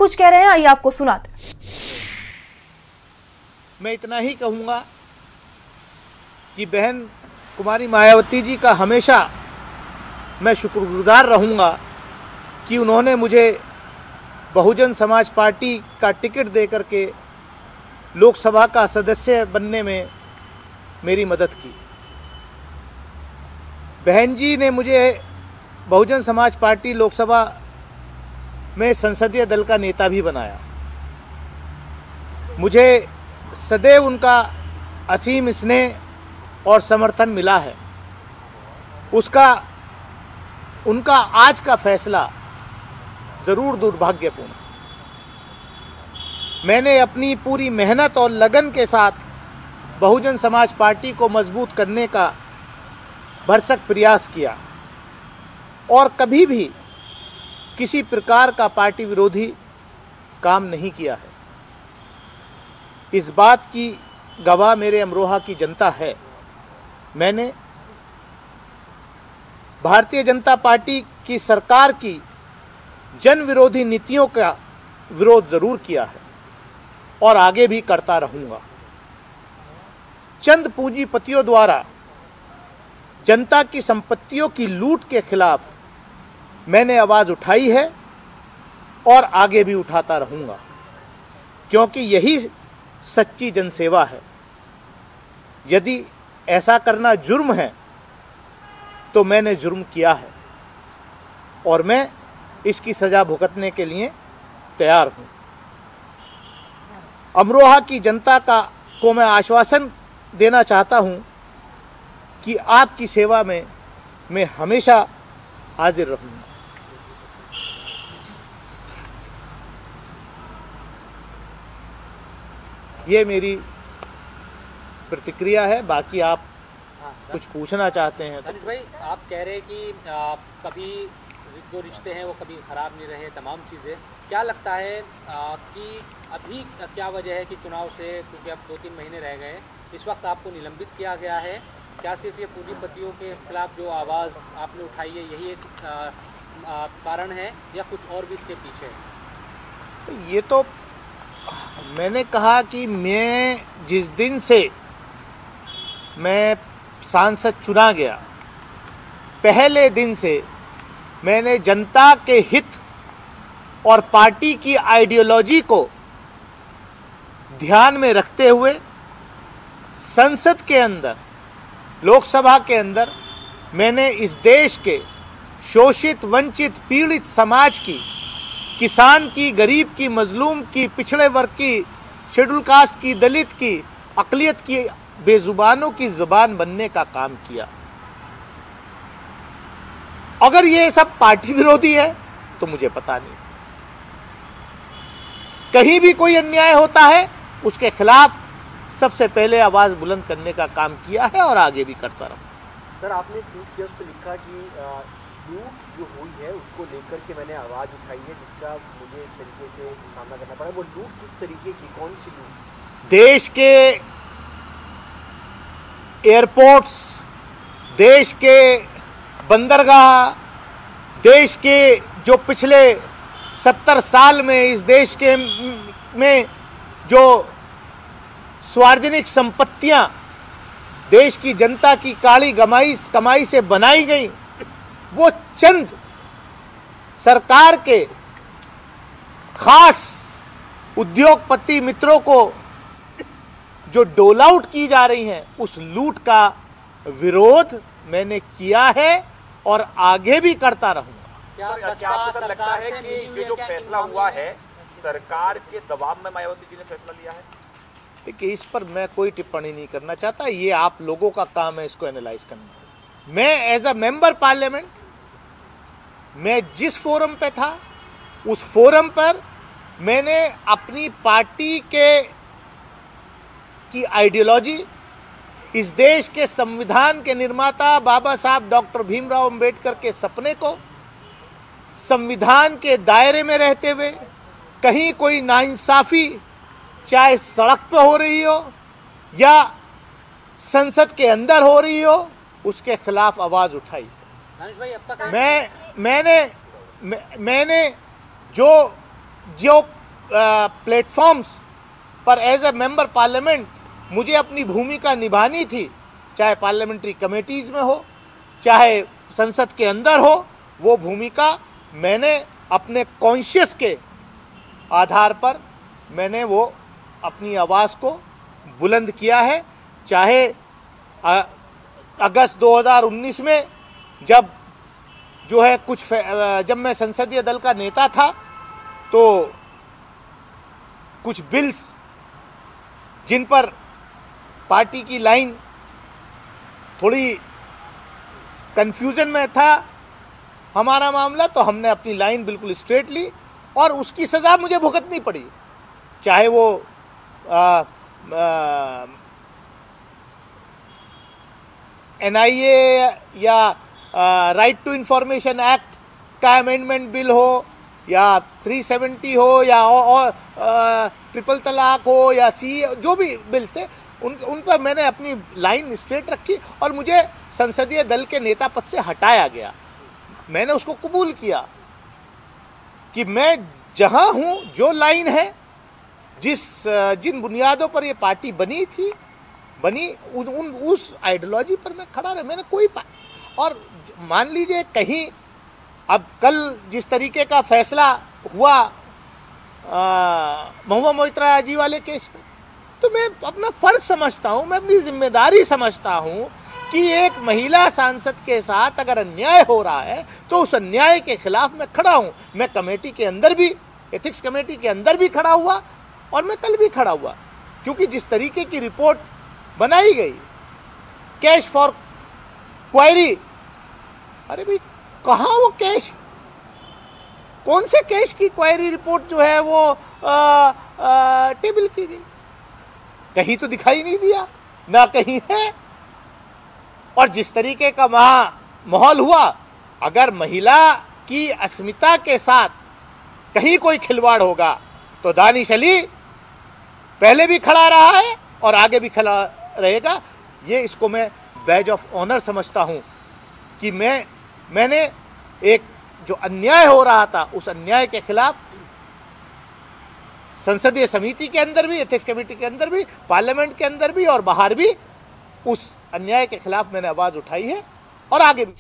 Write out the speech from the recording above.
कुछ कह रहे हैं, आइए आपको सुनाते। मैं इतना ही कहूँगा कि बहन कुमारी मायावती जी का हमेशा मैं शुक्रगुजार रहूँगा कि उन्होंने मुझे बहुजन समाज पार्टी का टिकट दे करके लोकसभा का सदस्य बनने में मेरी मदद की। बहन जी ने मुझे बहुजन समाज पार्टी लोकसभा में संसदीय दल का नेता भी बनाया। मुझे सदैव उनका असीम स्नेह और समर्थन मिला है। उनका आज का फैसला ज़रूर दुर्भाग्यपूर्ण। मैंने अपनी पूरी मेहनत और लगन के साथ बहुजन समाज पार्टी को मजबूत करने का भरसक प्रयास किया और कभी भी किसी प्रकार का पार्टी विरोधी काम नहीं किया है। इस बात की गवाह मेरे अमरोहा की जनता है। मैंने भारतीय जनता पार्टी की सरकार की जन विरोधी नीतियों का विरोध जरूर किया है और आगे भी करता रहूंगा। चंद पूंजीपतियों द्वारा जनता की संपत्तियों की लूट के खिलाफ मैंने आवाज उठाई है और आगे भी उठाता रहूंगा, क्योंकि यही सच्ची जनसेवा है। यदि ऐसा करना जुर्म है तो मैंने जुर्म किया है और मैं इसकी सजा भुगतने के लिए तैयार हूं। अमरोहा की जनता को मैं आश्वासन देना चाहता हूं कि आपकी सेवा में मैं हमेशा हाजिर रहूंगा। ये मेरी प्रतिक्रिया है। बाकी आप कुछ पूछना चाहते हैं तो। धनुष भाई, आप कह रहे हैं कि कभी जो रिश्ते हैं वो कभी खराब नहीं रहे, तमाम चीज़ें। क्या लगता है कि अभी क्या वजह है कि चुनाव से, क्योंकि अब 2-3 महीने रह गए, इस वक्त आपको निलंबित किया गया है? क्या सिर्फ ये पूंजीपतियों के खिलाफ जो आवाज़ आपने उठाई है यही एक कारण है या कुछ और भी इसके पीछे है? ये तो मैंने कहा कि मैं जिस दिन से मैं सांसद चुना गया, पहले दिन से मैंने जनता के हित और पार्टी की आइडियोलॉजी को ध्यान में रखते हुए संसद के अंदर, लोकसभा के अंदर मैंने इस देश के शोषित, वंचित, पीड़ित समाज की, किसान की, गरीब की, मजलूम की, पिछड़े वर्ग की, शेड्यूल कास्ट की, दलित की, अक़लियत की, बेजुबानों की जुबान बनने का काम किया। अगर ये सब पार्टी विरोधी है तो मुझे पता नहीं। कहीं भी कोई अन्याय होता है उसके खिलाफ सबसे पहले आवाज बुलंद करने का काम किया है और आगे भी करता रहूं। सर, आपने ट्वीट किया, उस पर लिखा कि लूट जो हुई है उसको लेकर के मैंने आवाज उठाई है, जिसका मुझे इस तरीके से सामना करना पड़ा। वो लूट किस तरीके की, कौन सी लूट? देश के एयरपोर्ट्स, देश के बंदरगाह, देश के जो पिछले 70 साल में इस देश के में जो सार्वजनिक संपत्तियां देश की जनता की काली कमाई से बनाई गई, वो चंद सरकार के खास उद्योगपति मित्रों को जो डोल आउट की जा रही हैं, उस लूट का विरोध मैंने किया है और आगे भी करता रहूंगा। क्या आपको ऐसा लगता है कि ये जो फैसला हुआ है सरकार के दबाव में मायावती जी ने फैसला लिया है? देखिए, इस पर मैं कोई टिप्पणी नहीं करना चाहता। ये आप लोगों का काम है इसको एनालाइज करना। मैं एज अ मेंबर पार्लियामेंट, मैं जिस फोरम पे था उस फोरम पर मैंने अपनी पार्टी की आइडियोलॉजी, इस देश के संविधान के निर्माता बाबा साहब डॉक्टर भीमराव अंबेडकर के सपने को संविधान के दायरे में रहते हुए, कहीं कोई नाइंसाफी चाहे सड़क पे हो रही हो या संसद के अंदर हो रही हो, उसके खिलाफ आवाज उठाई। मैंने जो प्लेटफॉर्म्स पर एज ए मेंबर पार्लियामेंट मुझे अपनी भूमिका निभानी थी, चाहे पार्लियामेंट्री कमेटीज़ में हो, चाहे संसद के अंदर हो, वो भूमिका मैंने अपने कॉन्शियस के आधार पर मैंने वो अपनी आवाज़ को बुलंद किया है। चाहे अगस्त 2019 में जब जो है जब मैं संसदीय दल का नेता था तो कुछ बिल्स जिन पर पार्टी की लाइन थोड़ी कंफ्यूजन में था हमारा मामला, तो हमने अपनी लाइन बिल्कुल स्ट्रेट ली और उसकी सज़ा मुझे भुगतनी पड़ी, चाहे वो NIA या राइट टू इंफॉर्मेशन एक्ट का अमेंडमेंट बिल हो या 370 हो या ट्रिपल तलाक हो या जो भी बिल्स थे उन पर मैंने अपनी लाइन स्ट्रेट रखी और मुझे संसदीय दल के नेता पद से हटाया गया। मैंने उसको कबूल किया कि मैं जहां हूं, जो लाइन है, जिन बुनियादों पर ये पार्टी बनी उस आइडियोलॉजी पर मैं खड़ा रहा। मैंने कोई और मान लीजिए कहीं अब कल जिस तरीके का फैसला हुआ महुआ मोइत्रा जी वाले केस में, तो मैं अपना फर्ज समझता हूं, मैं अपनी जिम्मेदारी समझता हूं कि एक महिला सांसद के साथ अगर अन्याय हो रहा है तो उस अन्याय के खिलाफ मैं खड़ा हूं। मैं कमेटी के अंदर भी, एथिक्स कमेटी के अंदर भी खड़ा हुआ और मैं कल भी खड़ा हुआ, क्योंकि जिस तरीके की रिपोर्ट बनाई गई, कैश फॉर क्वायरी, अरे भाई कहाँ वो कैश, कौन से कैश की क्वायरी रिपोर्ट जो है वो टेबल की गई, कहीं तो दिखाई नहीं दिया, ना कहीं है। और जिस तरीके का वहां माहौल हुआ, अगर महिला की अस्मिता के साथ कहीं कोई खिलवाड़ होगा तो दानिश अली पहले भी खड़ा रहा है और आगे भी खड़ा रहेगा। ये इसको मैं बैज ऑफ ऑनर समझता हूं कि मैंने एक जो अन्याय हो रहा था उस अन्याय के खिलाफ संसदीय समिति के अंदर भी, एथिक्स कमेटी के अंदर भी, पार्लियामेंट के अंदर भी और बाहर भी उस अन्याय के खिलाफ मैंने आवाज उठाई है और आगे भी।